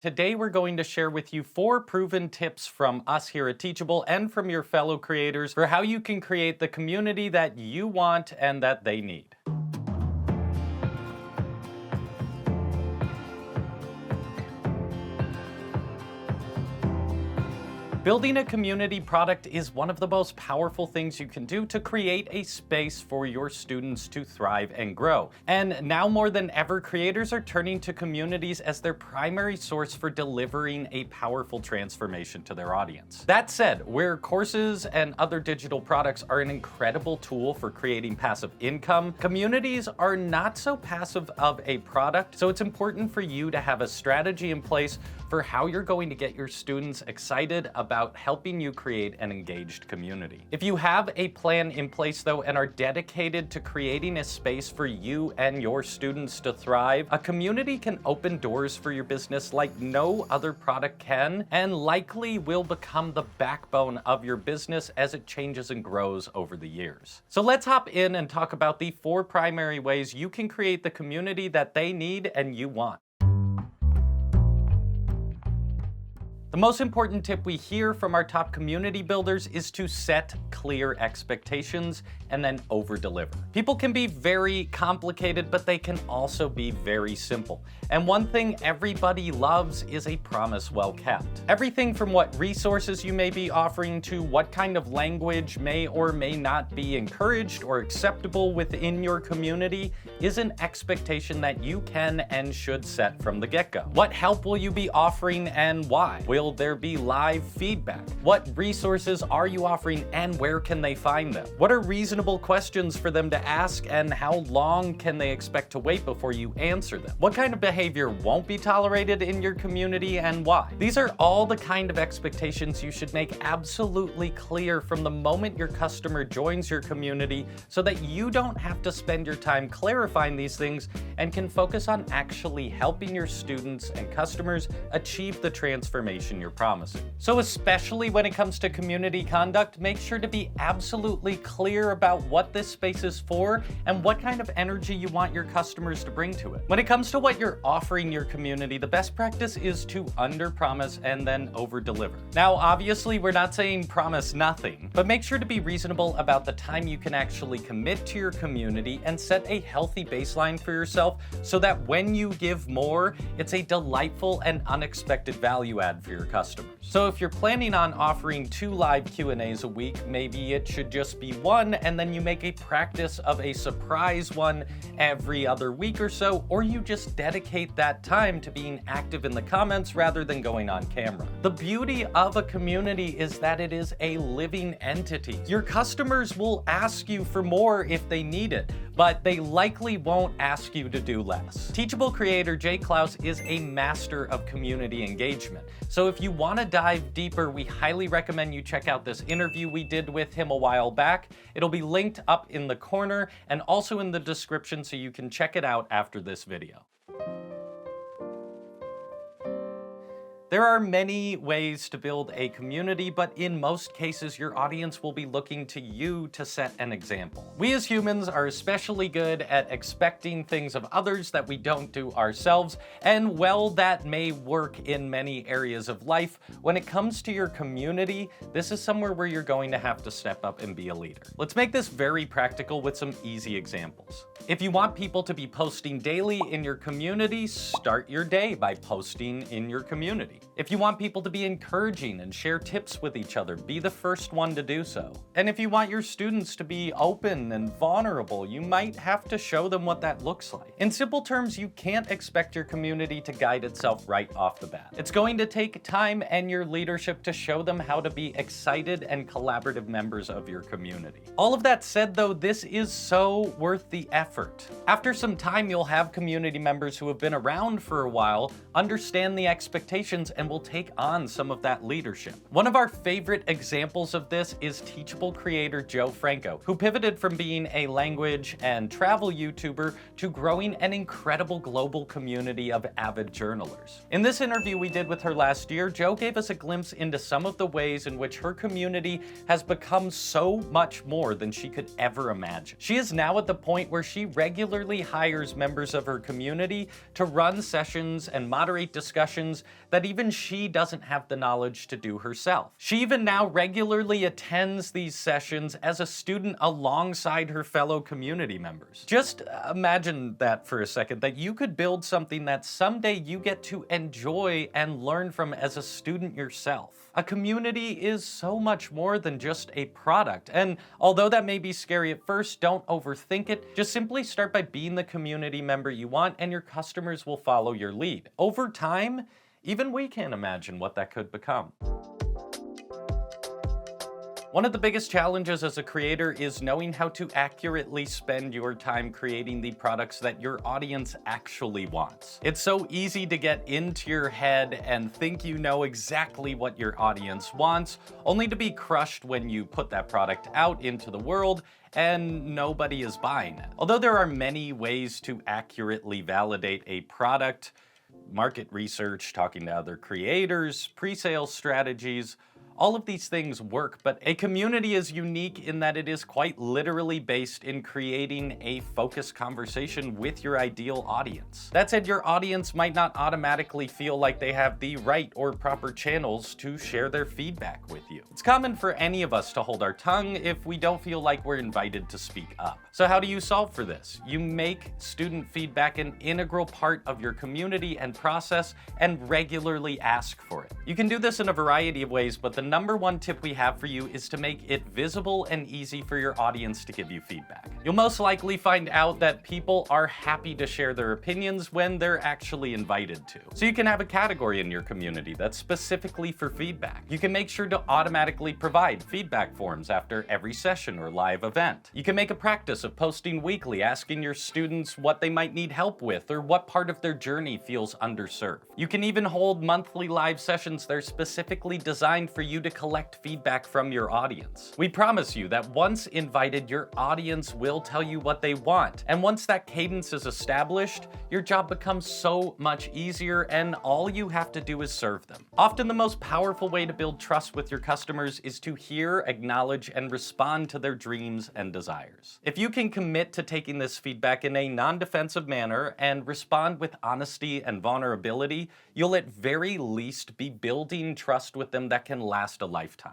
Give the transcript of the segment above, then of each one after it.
Today, we're going to share with you 4 proven tips from us here at Teachable and from your fellow creators for how you can create the community that you want and that they need. Building a community product is one of the most powerful things you can do to create a space for your students to thrive and grow. And now more than ever, creators are turning to communities as their primary source for delivering a powerful transformation to their audience. That said, where courses and other digital products are an incredible tool for creating passive income, communities are not so passive of a product, so it's important for you to have a strategy in place for how you're going to get your students excited about helping you create an engaged community. If you have a plan in place though and are dedicated to creating a space for you and your students to thrive, a community can open doors for your business like no other product can, and likely will become the backbone of your business as it changes and grows over the years. So let's hop in and talk about the 4 primary ways you can create the community that they need and you want. The most important tip we hear from our top community builders is to set clear expectations and then over-deliver. People can be very complicated, but they can also be very simple. And one thing everybody loves is a promise well kept. Everything from what resources you may be offering to what kind of language may or may not be encouraged or acceptable within your community is an expectation that you can and should set from the get-go. What help will you be offering and why? Will there be live feedback? What resources are you offering and where can they find them? What are reasonable questions for them to ask and how long can they expect to wait before you answer them? What kind of behavior won't be tolerated in your community and why? These are all the kind of expectations you should make absolutely clear from the moment your customer joins your community so that you don't have to spend your time clarifying these things and can focus on actually helping your students and customers achieve the transformation you're promising. So especially when it comes to community conduct, make sure to be absolutely clear about what this space is for and what kind of energy you want your customers to bring to it. When it comes to what you're offering your community, the best practice is to under-promise and then over-deliver. Now, obviously, we're not saying promise nothing, but make sure to be reasonable about the time you can actually commit to your community and set a healthy baseline for yourself so that when you give more, it's a delightful and unexpected value add for your customers. So if you're planning on offering 2 live Q&As a week, maybe it should just be 1 and then you make a practice of a surprise one every other week or so, or you just dedicate that time to being active in the comments rather than going on camera. The beauty of a community is that it is a living entity. Your customers will ask you for more if they need it, but they likely won't ask you to do less. Teachable creator Jay Klaus is a master of community engagement. So if you want to dive deeper, we highly recommend you check out this interview we did with him a while back. It'll be linked up in the corner and also in the description so you can check it out after this video. There are many ways to build a community, but in most cases, your audience will be looking to you to set an example. We as humans are especially good at expecting things of others that we don't do ourselves, and while that may work in many areas of life, when it comes to your community, this is somewhere where you're going to have to step up and be a leader. Let's make this very practical with some easy examples. If you want people to be posting daily in your community, start your day by posting in your community. If you want people to be encouraging and share tips with each other, be the first one to do so. And if you want your students to be open and vulnerable, you might have to show them what that looks like. In simple terms, you can't expect your community to guide itself right off the bat. It's going to take time and your leadership to show them how to be excited and collaborative members of your community. All of that said though, this is so worth the effort. After some time, you'll have community members who have been around for a while understand the expectations decisions and will take on some of that leadership. One of our favorite examples of this is Teachable creator Joe Franco, who pivoted from being a language and travel YouTuber to growing an incredible global community of avid journalers. In this interview we did with her last year, Joe gave us a glimpse into some of the ways in which her community has become so much more than she could ever imagine. She is now at the point where she regularly hires members of her community to run sessions and moderate discussions that even she doesn't have the knowledge to do herself. She even now regularly attends these sessions as a student alongside her fellow community members. Just imagine that for a second, that you could build something that someday you get to enjoy and learn from as a student yourself. A community is so much more than just a product, and although that may be scary at first, don't overthink it. Just simply start by being the community member you want, and your customers will follow your lead. Over time, even we can't imagine what that could become. One of the biggest challenges as a creator is knowing how to accurately spend your time creating the products that your audience actually wants. It's so easy to get into your head and think you know exactly what your audience wants, only to be crushed when you put that product out into the world and nobody is buying it. Although there are many ways to accurately validate a product, market research, talking to other creators, pre-sale strategies, all of these things work, but a community is unique in that it is quite literally based in creating a focused conversation with your ideal audience. That said, your audience might not automatically feel like they have the right or proper channels to share their feedback with you. It's common for any of us to hold our tongue if we don't feel like we're invited to speak up. So how do you solve for this? You make student feedback an integral part of your community and process and regularly ask for it. You can do this in a variety of ways, but the number one tip we have for you is to make it visible and easy for your audience to give you feedback. You'll most likely find out that people are happy to share their opinions when they're actually invited to. So you can have a category in your community that's specifically for feedback. You can make sure to automatically provide feedback forms after every session or live event. You can make a practice of posting weekly, asking your students what they might need help with or what part of their journey feels underserved. You can even hold monthly live sessions that are specifically designed for you to collect feedback from your audience. We promise you that once invited, your audience will tell you what they want. And once that cadence is established, your job becomes so much easier and all you have to do is serve them. Often the most powerful way to build trust with your customers is to hear, acknowledge, and respond to their dreams and desires. If you can commit to taking this feedback in a non-defensive manner and respond with honesty and vulnerability, you'll at very least be building trust with them that can last a lifetime.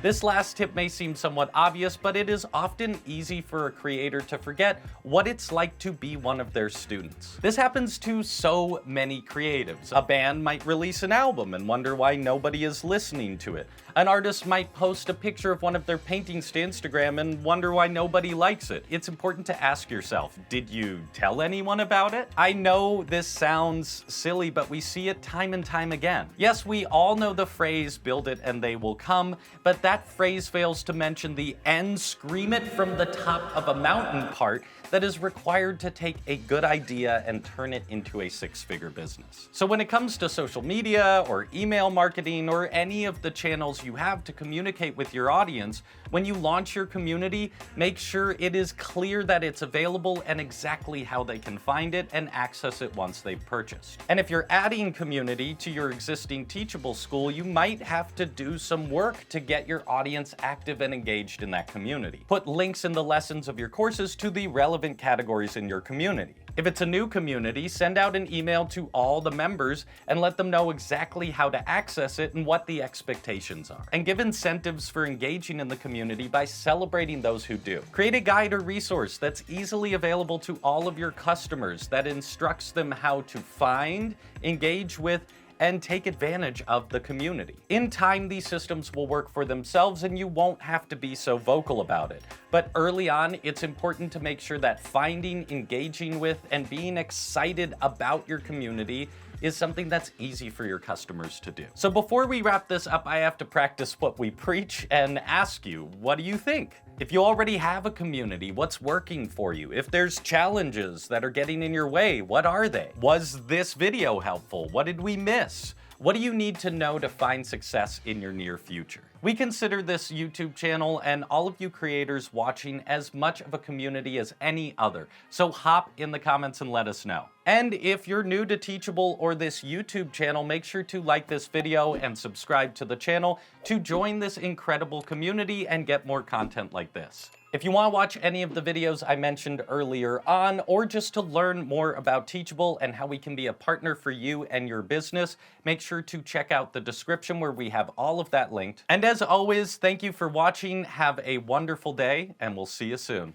This last tip may seem somewhat obvious, but it is often easy for a creator to forget what it's like to be one of their students. This happens to so many creatives. A band might release an album and wonder why nobody is listening to it. An artist might post a picture of one of their paintings to Instagram and wonder why nobody likes it. It's important to ask yourself, did you tell anyone about it? I know this sounds silly, but we see it time and time again. Yes, we all know the phrase, build it and they will come, but that phrase fails to mention the "and scream it from the top of a mountain" part that is required to take a good idea and turn it into a six-figure business. So when it comes to social media or email marketing or any of the channels you have to communicate with your audience, when you launch your community, make sure it is clear that it's available and exactly how they can find it and access it once they've purchased. And if you're adding community to your existing Teachable school, you might have to do some work to get your audience active and engaged in that community. Put links in the lessons of your courses to the relevant categories in your community. If it's a new community, send out an email to all the members and let them know exactly how to access it and what the expectations are. And give incentives for engaging in the community by celebrating those who do. Create a guide or resource that's easily available to all of your customers that instructs them how to find, engage with, and take advantage of the community. In time, these systems will work for themselves and you won't have to be so vocal about it. But early on, it's important to make sure that finding, engaging with, and being excited about your community is something that's easy for your customers to do. So before we wrap this up, I have to practice what we preach and ask you, what do you think? If you already have a community, what's working for you? If there's challenges that are getting in your way, what are they? Was this video helpful? What did we miss? What do you need to know to find success in your near future? We consider this YouTube channel and all of you creators watching as much of a community as any other, so hop in the comments and let us know. And if you're new to Teachable or this YouTube channel, make sure to like this video and subscribe to the channel to join this incredible community and get more content like this. If you want to watch any of the videos I mentioned earlier on, or just to learn more about Teachable and how we can be a partner for you and your business, make sure to check out the description where we have all of that linked. And as always, thank you for watching, have a wonderful day, and we'll see you soon.